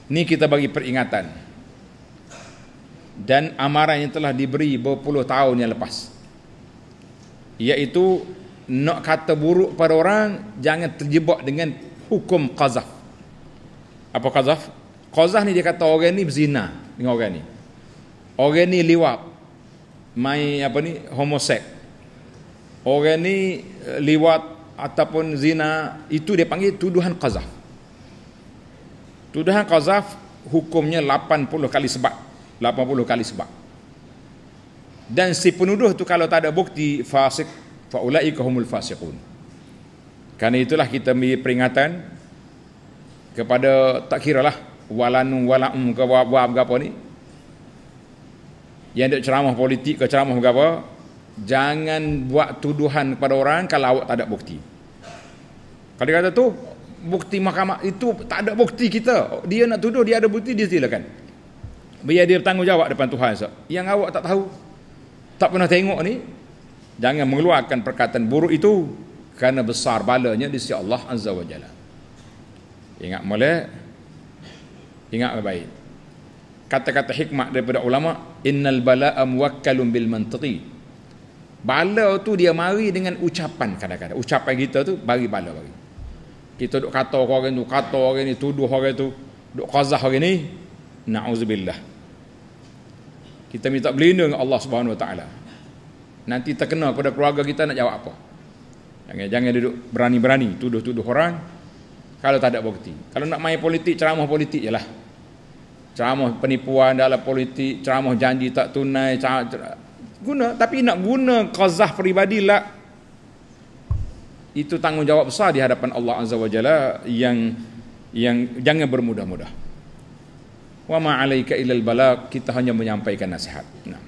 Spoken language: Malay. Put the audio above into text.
Ni kita bagi peringatan dan amaran yang telah diberi berpuluh tahun yang lepas, iaitu nak kata buruk pada orang, jangan terjebak dengan hukum qazaf. Apa qazaf? Qazaf ni dia kata orang ni berzina dengan orang ni, orang ni liwat, main homoseks, orang ni liwat ataupun zina, itu dia panggil tuduhan qazaf. Tuduhan qazaf hukumnya 80 kali sebab. 80 kali sebab. Dan si penuduh tu kalau tak ada bukti, fasik, faulaika humul fasiqun. Karena itulah kita beri peringatan kepada, tak kiralah walanu walaum ke apa ni, yang ada ceramah politik ke ceramah apa, jangan buat tuduhan kepada orang kalau awak tak ada bukti. Kalau dia kata tu bukti mahkamah itu tak ada bukti, kita dia nak tuduh, dia ada bukti, dia silakan, biar dia bertanggungjawab depan Tuhan. Yang awak tak tahu, tak pernah tengok ni, jangan mengeluarkan perkataan buruk itu, kerana besar balanya di sisi Allah Azza wa Jalla. Ingat molek, ingat baik kata-kata hikmah daripada ulama, innal bala'a muwakkalun bil mantiqi. Bala tu dia mari dengan ucapan. Kadang-kadang ucapan kita tu bagi bala bagi. Kita duk kata orang tu, kata orang ni, tuduh orang tu, duk qazah orang ni, na'udzubillah. Kita minta berlindung dengan Allah Subhanahu Wa Taala. Nanti terkena kepada keluarga kita, nak jawab apa? Jangan duduk berani-berani tuduh-tuduh orang kalau tak ada bukti. Kalau nak main politik, ceramah politik je lah. Ceramah penipuan dalam politik, ceramah janji tak tunai, guna, tapi nak guna qazah peribadilah, itu tanggungjawab besar di hadapan Allah Azza wa Jalla, yang jangan bermudah-mudah. Wa ma 'alaika illal balagh, kita hanya menyampaikan nasihat. Nah.